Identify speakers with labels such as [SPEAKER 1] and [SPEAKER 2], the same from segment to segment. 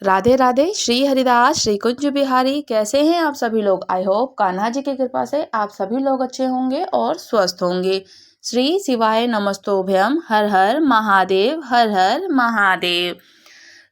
[SPEAKER 1] राधे राधे। श्री हरिदास श्री कुंज बिहारी। कैसे हैं आप सभी लोग? आई होप कान्हा जी की कृपा से आप सभी लोग अच्छे होंगे और स्वस्थ होंगे। श्री शिवाय नमस्तोभ्यम। हर हर महादेव, हर हर महादेव।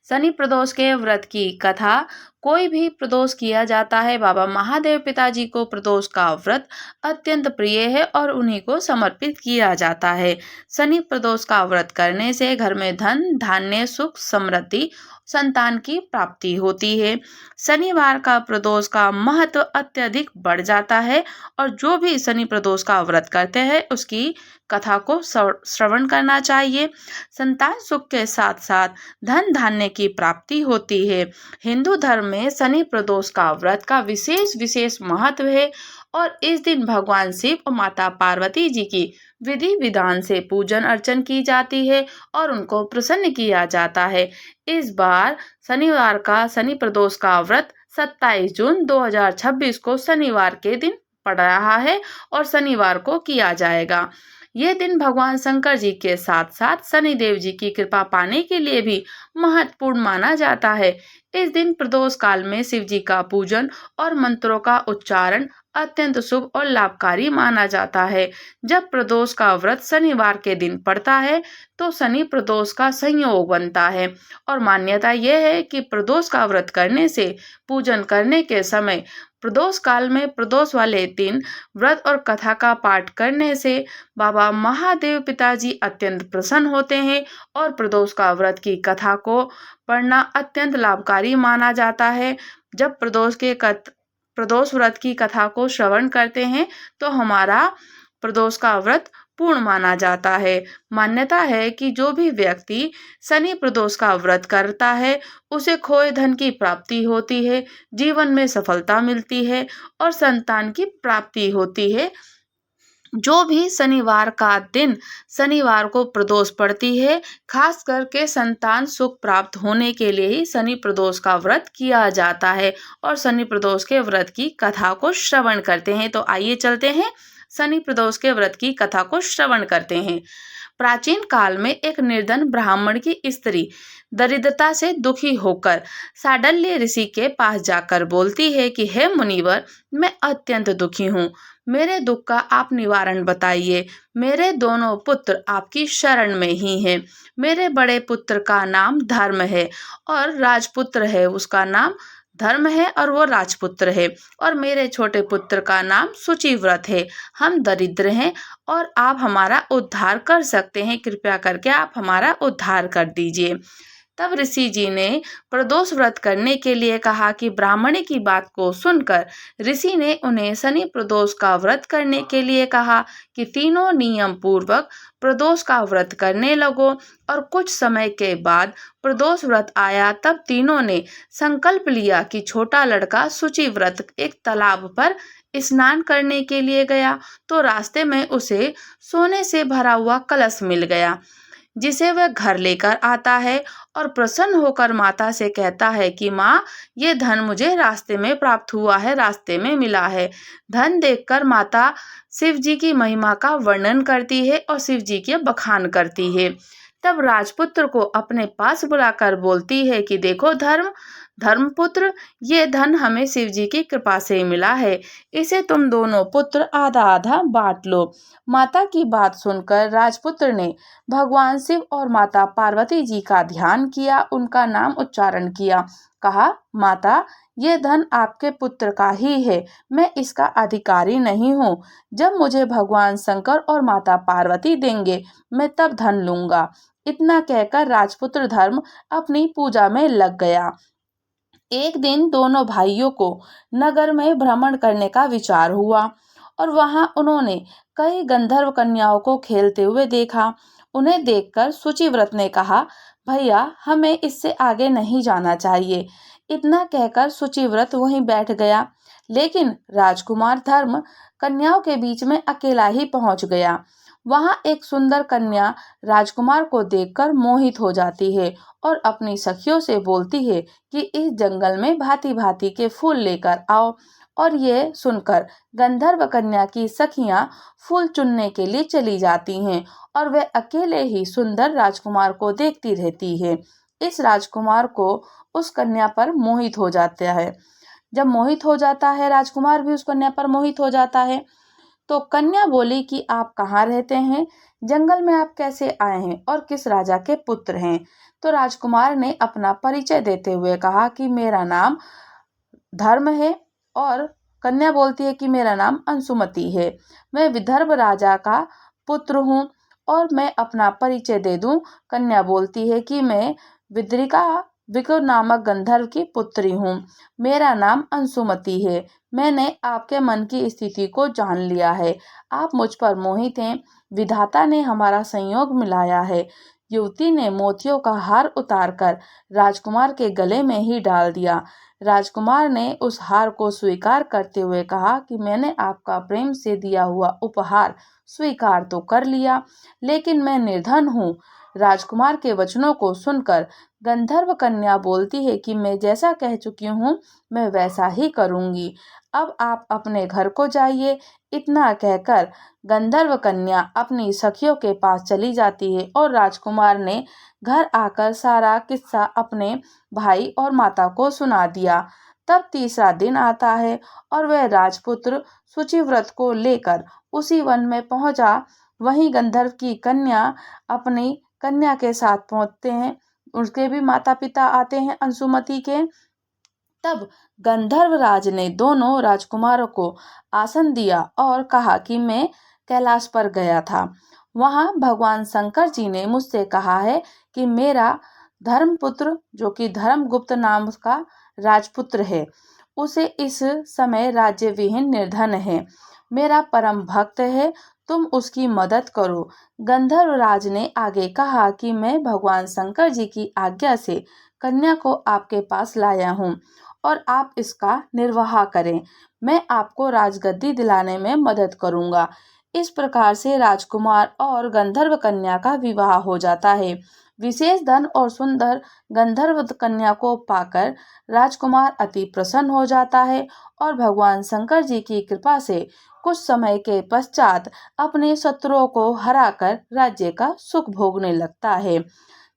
[SPEAKER 1] शनि प्रदोष के व्रत की कथा। कोई भी प्रदोष किया जाता है, बाबा महादेव पिताजी को प्रदोष का व्रत अत्यंत प्रिय है और उन्हीं को समर्पित किया जाता है। शनि प्रदोष का व्रत करने से घर में धन धान्य सुख समृद्धि संतान की प्राप्ति होती है। शनिवार का प्रदोष का महत्व अत्यधिक बढ़ जाता है और जो भी शनि प्रदोष का व्रत करते हैं उसकी कथा को श्रवण करना चाहिए। संतान सुख के साथ साथ धन धान्य की प्राप्ति होती है। हिंदू धर्म में शनि प्रदोष का व्रत का विशेष महत्व है और इस दिन भगवान शिव और माता पार्वती जी की विधि विधान से पूजन अर्चन की जाती है और उनको प्रसन्न किया जाता है। इस बार शनिवार का शनि प्रदोष का व्रत 27 जून 2026 को शनिवार के दिन पड़ रहा है और शनिवार को किया जाएगा। ये दिन भगवान शंकर जी के साथ साथ शनिदेव जी की कृपा पाने के लिए भी महत्वपूर्ण माना जाता है। इस दिन प्रदोष काल में शिव जी का पूजन और मंत्रों का उच्चारण अत्यंत शुभ और लाभकारी माना जाता है। जब प्रदोष का व्रत शनिवार के दिन पड़ता है तो शनि प्रदोष का संयोग बनता है और मान्यता यह है कि प्रदोष का व्रत करने से पूजन करने के समय प्रदोष काल में प्रदोष वाले दिन व्रत और कथा का पाठ करने से बाबा महादेव पिताजी अत्यंत प्रसन्न होते हैं और प्रदोष का व्रत की कथा को पढ़ना अत्यंत लाभकारी माना जाता है। जब प्रदोष व्रत की कथा को श्रवण करते हैं तो हमारा प्रदोष का व्रत पूर्ण माना जाता है। मान्यता है कि जो भी व्यक्ति शनि प्रदोष का व्रत करता है उसे खोए धन की प्राप्ति होती है, जीवन में सफलता मिलती है और संतान की प्राप्ति होती है। जो भी शनिवार का दिन शनिवार को प्रदोष पड़ती है, खास करके संतान सुख प्राप्त होने के लिए ही शनि प्रदोष का व्रत किया जाता है और शनि प्रदोष के व्रत की कथा को श्रवण करते हैं। तो आइए चलते हैं शनि प्रदोष के व्रत की कथा को श्रवण करते हैं। प्राचीन काल में एक निर्धन ब्राह्मण की स्त्री दरिद्रता से दुखी होकर साडल्य ऋषि के पास जाकर बोलती है कि हे मुनिवर, मैं अत्यंत दुखी हूँ, मेरे दुख का आप निवारण बताइए। मेरे दोनों पुत्र आपकी शरण में ही हैं। मेरे बड़े पुत्र का नाम धर्म है और राजपुत्र है, उसका नाम धर्म है और वो राजपुत्र है, और मेरे छोटे पुत्र का नाम सुचिव्रत है। हम दरिद्र हैं और आप हमारा उद्धार कर सकते हैं, कृपया करके आप हमारा उद्धार कर दीजिए। तब ऋषि जी ने प्रदोष व्रत करने के लिए कहा कि ब्राह्मणी की बात को सुनकर ऋषि ने उन्हें शनि प्रदोष का व्रत करने के लिए कहा कि तीनों नियम पूर्वक प्रदोष का व्रत करने लगो। और कुछ समय के बाद प्रदोष व्रत आया। तब तीनों ने संकल्प लिया कि छोटा लड़का सुचिव्रत एक तालाब पर स्नान करने के लिए गया तो रास्ते में उसे सोने से भरा हुआ कलश मिल गया, जिसे वह घर लेकर आता है और प्रसन्न होकर माता से कहता है कि माँ, ये धन मुझे रास्ते में प्राप्त हुआ है, रास्ते में मिला है। धन देखकर माता शिव जी की महिमा का वर्णन करती है और शिव जी के बखान करती है। तब राजपुत्र को अपने पास बुलाकर बोलती है कि देखो धर्मपुत्र, ये धन हमें शिव जी की कृपा से मिला है, इसे तुम दोनों पुत्र आधा आधा बांट लो। माता की बात सुनकर राजपुत्र ने भगवान शिव और माता पार्वती जी का ध्यान किया, उनका नाम उच्चारण किया, कहा, माता, ये धन आपके पुत्र का ही है, मैं इसका अधिकारी नहीं हूँ। जब मुझे भगवान शंकर और माता पार्वती देंगे मैं तब धन लूंगा। इतना कहकर राजपुत्र धर्म अपनी पूजा में लग गया। एक दिन दोनों भाइयों को नगर में भ्रमण करने का विचार हुआ और वहां उन्होंने कई गंधर्व कन्याओं को खेलते हुए देखा। उन्हें देखकर सुचिव्रत ने कहा, भैया, हमें इससे आगे नहीं जाना चाहिए। इतना कहकर सुचिव्रत वहीं बैठ गया, लेकिन राजकुमार धर्म कन्याओं के बीच में अकेला ही पहुंच गया। वहां एक सुंदर कन्या राजकुमार को देखकर मोहित हो जाती है और अपनी सखियों से बोलती है कि इस जंगल में भांति भांति के फूल लेकर आओ। और ये सुनकर गंधर्व कन्या की सखियां फूल चुनने के लिए चली जाती हैं और वे अकेले ही सुंदर राजकुमार को देखती रहती है। इस राजकुमार को उस कन्या पर मोहित हो जाता है। जब मोहित हो जाता है, राजकुमार भी उस कन्या पर मोहित हो जाता है। तो कन्या बोली कि आप कहाँ रहते हैं, जंगल में आप कैसे आए हैं और किस राजा के पुत्र हैं। तो राजकुमार ने अपना परिचय देते हुए कहा कि मेरा नाम धर्म है, और कन्या बोलती है कि मेरा नाम अंशुमति है, मैं विदर्भ राजा का पुत्र हूँ। और मैं अपना परिचय दे दूं। कन्या बोलती है कि मैं विद्रिका विकुर नामक गंधर्व की पुत्री हूँ, मेरा नाम अंशुमति है, मैंने आपके मन की स्थिति को जान लिया है, आप मुझ पर मोहित हैं, विधाता ने हमारा संयोग मिलाया है। युवती ने मोतियों का हार उतारकर राजकुमार के गले में ही डाल दिया। राजकुमार ने उस हार को स्वीकार करते हुए कहा कि मैंने आपका प्रेम से दिया हुआ उपहार स्वीकार तो कर लिया, लेकिन मैं निर्धन हूँ। राजकुमार के वचनों को सुनकर गंधर्व कन्या बोलती है कि मैं जैसा कह चुकी हूँ मैं वैसा ही करूँगी, अब आप अपने घर को जाइए। इतना कहकर गंधर्व कन्या अपनी सखियों के पास चली जाती है और राजकुमार ने घर आकर सारा किस्सा अपने भाई और माता को सुना दिया। तब तीसरा दिन आता है और वह राजपुत्र शुचिव्रत को लेकर उसी वन में पहुंचा। वहीं गंधर्व की कन्या अपनी कन्या के साथ पहुंचते हैं, उसके भी माता पिता आते हैं अंशुमति के। तब गंधर्व राज ने दोनों राजकुमारों को आसन दिया और कहा कि मैं कैलाश पर गया था, वहां भगवान शंकर जी ने मुझसे कहा है कि मेरा धर्मपुत्र, जो कि धर्मगुप्त नाम का राजपुत्र है, उसे इस समय राज्य विहीन निर्धन है, मेरा परम भक्त है, तुम उसकी मदद करो। गंधर्व राज ने आगे कहा कि मैं भगवान शंकर जी की आज्ञा से कन्या को आपके पास लाया हूँ और आप इसका निर्वाह करें, मैं आपको राजगद्दी दिलाने में मदद करूंगा। इस प्रकार से राजकुमार और गंधर्व कन्या का विवाह हो जाता है। विशेष धन और सुंदर गंधर्व कन्या को पाकर राजकुमार अति प्रसन्न हो जाता है और भगवान शंकर जी की कृपा से कुछ समय के पश्चात अपने शत्रुओं को हराकर राज्य का सुख भोगने लगता है।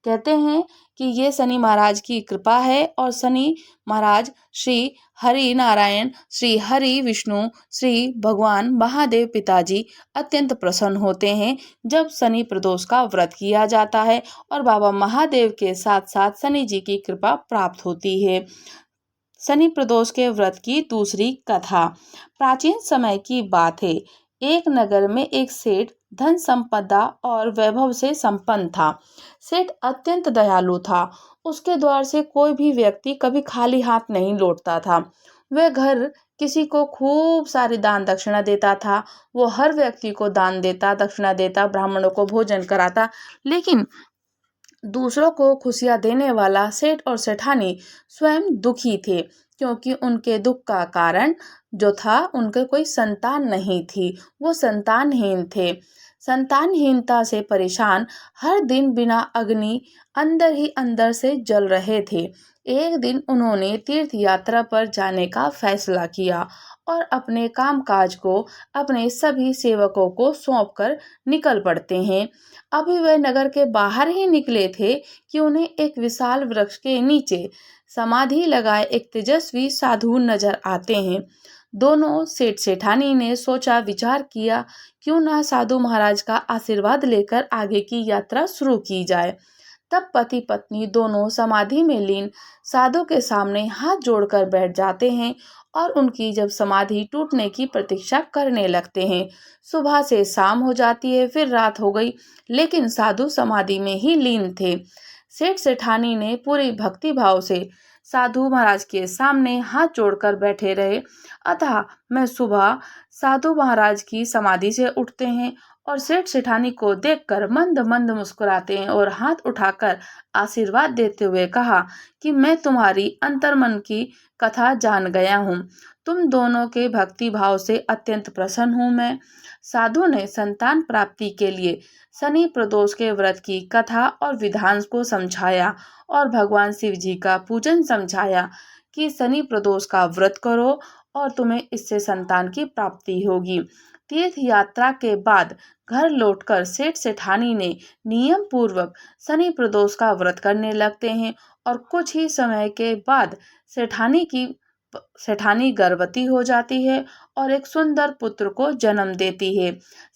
[SPEAKER 1] कहते हैं कि ये शनि महाराज की कृपा है और शनि महाराज श्री हरि नारायण, श्री हरि विष्णु, श्री भगवान महादेव पिताजी अत्यंत प्रसन्न होते हैं जब शनि प्रदोष का व्रत किया जाता है और बाबा महादेव के साथ साथ शनि जी की कृपा प्राप्त होती है। शनि प्रदोष के व्रत की दूसरी कथा। प्राचीन समय की बात है, एक नगर में एक सेठ धन संपदा और वैभव से संपन्न था। सेठ अत्यंत दयालु था, उसके द्वार से कोई भी व्यक्ति कभी खाली हाथ नहीं लौटता था। वह घर किसी को खूब सारी दान दक्षिणा देता था, वो हर व्यक्ति को दान देता, दक्षिणा देता, ब्राह्मणों को भोजन कराता, लेकिन दूसरों को खुशियां देने वाला सेठ और सेठानी स्वयं दुखी थे, क्योंकि उनके दुख का कारण जो था, उनके कोई संतान नहीं थी, वो संतानहीन थे। संतानहीनता से परेशान हर दिन बिना अग्नि अंदर ही अंदर से जल रहे थे। एक दिन उन्होंने तीर्थ यात्रा पर जाने का फैसला किया और अपने कामकाज को अपने सभी सेवकों को सौंपकर निकल पड़ते हैं। अभी वह नगर के बाहर ही निकले थे कि उन्हें एक विशाल वृक्ष के नीचे समाधि लगाए एक तेजस्वी साधु नजर आते हैं। दोनों सेठ सेठानी ने सोचा विचार किया, क्यों ना साधु महाराज का आशीर्वाद लेकर आगे की यात्रा शुरू की जाए। तब पति पत्नी दोनों समाधि में लीन साधु के सामने हाथ जोड़कर बैठ जाते हैं और उनकी जब समाधि टूटने की प्रतीक्षा करने लगते हैं। सुबह से शाम हो जाती है, फिर रात हो गई, लेकिन साधु समाधि में ही लीन थे। सेठ सेठानी ने पूरी भक्ति भाव से साधु महाराज के सामने हाथ जोड़कर बैठे रहे। अतः मैं सुबह साधु महाराज की समाधि से उठते हैं और सेठ सेठानी को देखकर मंद मंद मुस्कुराते हैं और हाथ उठाकर आशीर्वाद देते हुए कहा कि मैं तुम्हारी अंतर्मन की कथा जान गया हूँ, तुम दोनों के भक्ति भाव से अत्यंत प्रसन्न हूँ मैं। साधु ने संतान प्राप्ति के लिए शनि प्रदोष के व्रत की कथा और विधान को समझाया और भगवान शिव जी का पूजन समझाया कि शनि प्रदोष का व्रत करो और तुम्हें इससे संतान की प्राप्ति होगी। तीर्थ यात्रा के बाद घर लौटकर सेठ सेठानी ने नियम पूर्वक शनि प्रदोष का व्रत करने लगते हैं और कुछ ही समय के बाद सेठानी गर्भवती हो जाती है और एक सुंदर पुत्र को जन्म देती है।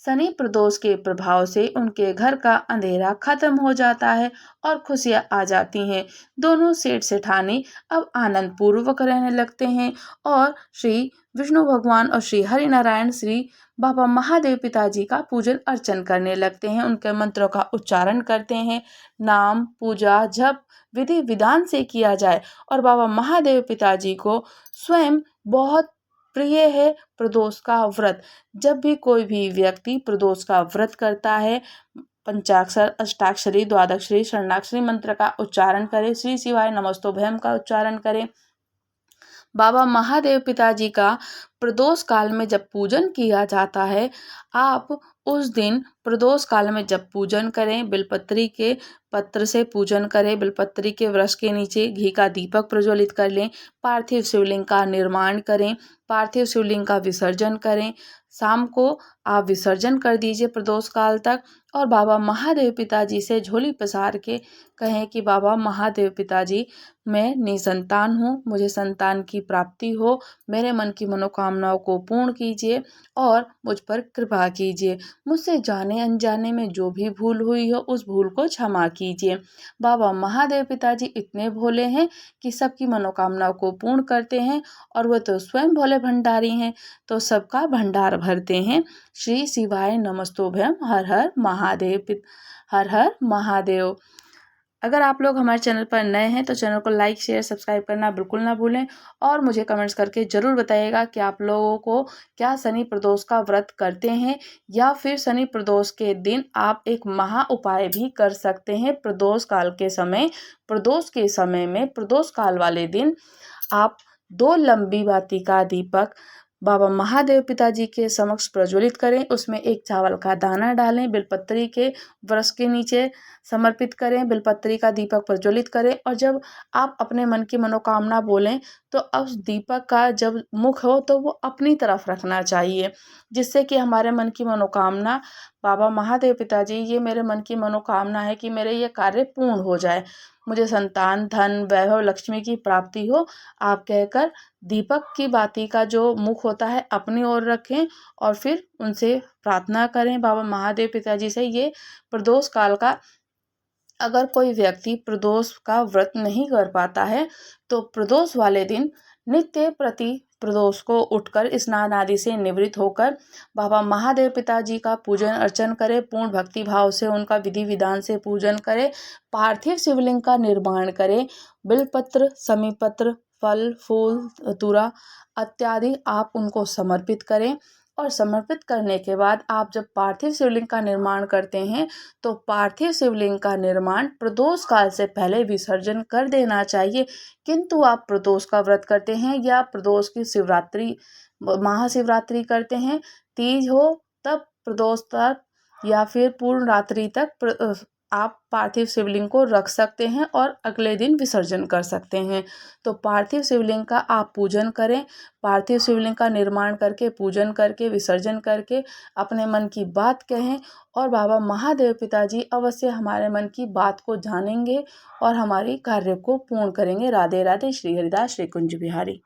[SPEAKER 1] शनि प्रदोष के प्रभाव से उनके घर का अंधेरा खत्म हो जाता है और खुशियां आ जाती हैं। दोनों सेठ सेठानी अब आनंद पूर्वक रहने लगते हैं और श्री विष्णु भगवान और श्री हरि नारायण श्री बाबा महादेव पिताजी का पूजन अर्चन करने लगते हैं। उनके मंत्रों का उच्चारण करते हैं। नाम पूजा जप विधि विधान से किया जाए और बाबा महादेव पिताजी को स्वयं बहुत प्रिय है प्रदोष का व्रत। जब भी कोई भी व्यक्ति प्रदोष का व्रत करता है, पंचाक्षर अष्टाक्षरी द्वादक्षरी शरणाक्षरी मंत्र का उच्चारण करें, श्री शिवाय नमस्तोभयम का उच्चारण करें। बाबा महादेव पिताजी का प्रदोष काल में जब पूजन किया जाता है, आप उस दिन प्रदोष काल में जब पूजन करें, बिलपत्री के पत्र से पूजन करें, बिलपत्री के वृक्ष के नीचे घी का दीपक प्रज्वलित कर लें, पार्थिव शिवलिंग का निर्माण करें, पार्थिव शिवलिंग का विसर्जन करें। शाम को आप विसर्जन कर दीजिए प्रदोष काल तक और बाबा महादेव पिताजी से झोली पसार के कहें कि बाबा महादेव पिताजी, मैं निसंतान हूँ, मुझे संतान की प्राप्ति हो, मेरे मन की मनोकामनाओं को पूर्ण कीजिए और मुझ पर कृपा कीजिए। मुझसे जाने अनजाने में जो भी भूल हुई हो उस भूल को क्षमा कीजिए। बाबा महादेव पिताजी इतने भोले हैं कि सबकी मनोकामनाओं को पूर्ण करते हैं और वह तो स्वयं भोले भंडारी हैं, तो सबका भंडार भरते हैं। श्री शिवाय नमस्तोभयम। हर हर महादेव। हर हर महादेव। अगर आप लोग हमारे चैनल पर नए हैं तो चैनल को लाइक शेयर सब्सक्राइब करना बिल्कुल ना भूलें और मुझे कमेंट्स करके ज़रूर बताइएगा कि आप लोगों को क्या शनि प्रदोष का व्रत करते हैं या फिर शनि प्रदोष के दिन आप एक महा उपाय भी कर सकते हैं। प्रदोष काल के समय, प्रदोष के समय में प्रदोष काल वाले दिन आप 2 लंबी बाती का दीपक बाबा महादेव पिताजी के समक्ष प्रज्वलित करें, उसमें 1 चावल का दाना डालें, बिलपत्री के वृक्ष के नीचे समर्पित करें, बिलपत्री का दीपक प्रज्वलित करें और जब आप अपने मन की मनोकामना बोलें तो उस दीपक का जब मुख हो तो वो अपनी तरफ रखना चाहिए, जिससे कि हमारे मन की मनोकामना, बाबा महादेव पिताजी ये मेरे मन की मनोकामना है कि मेरे ये कार्य पूर्ण हो जाए, मुझे संतान धन वैभव लक्ष्मी की प्राप्ति हो, आप कहकर दीपक की बाती का जो मुख होता है अपनी ओर रखें और फिर उनसे प्रार्थना करें बाबा महादेव पिताजी से। ये प्रदोष काल का, अगर कोई व्यक्ति प्रदोष का व्रत नहीं कर पाता है तो प्रदोष वाले दिन नित्य प्रति प्रदोष को उठकर स्नान आदि से निवृत्त होकर बाबा महादेव पिताजी का पूजन अर्चन करें, पूर्ण भक्ति भाव से उनका विधि विधान से पूजन करें, पार्थिव शिवलिंग का निर्माण करें, बिलपत्र समीपत्र फल फूल धतूरा इत्यादि आप उनको समर्पित करें और समर्पित करने के बाद आप जब पार्थिव शिवलिंग का निर्माण करते हैं तो पार्थिव शिवलिंग का निर्माण प्रदोष काल से पहले विसर्जन कर देना चाहिए। किंतु आप प्रदोष का व्रत करते हैं या प्रदोष की शिवरात्रि महाशिवरात्रि करते हैं, तीज हो तब प्रदोष तक या फिर पूर्ण रात्रि तक आप पार्थिव शिवलिंग को रख सकते हैं और अगले दिन विसर्जन कर सकते हैं। तो पार्थिव शिवलिंग का आप पूजन करें, पार्थिव शिवलिंग का निर्माण करके पूजन करके विसर्जन करके अपने मन की बात कहें और बाबा महादेव पिताजी अवश्य हमारे मन की बात को जानेंगे और हमारी कार्य को पूर्ण करेंगे। राधे राधे। श्री हरिदास श्री कुंज बिहारी।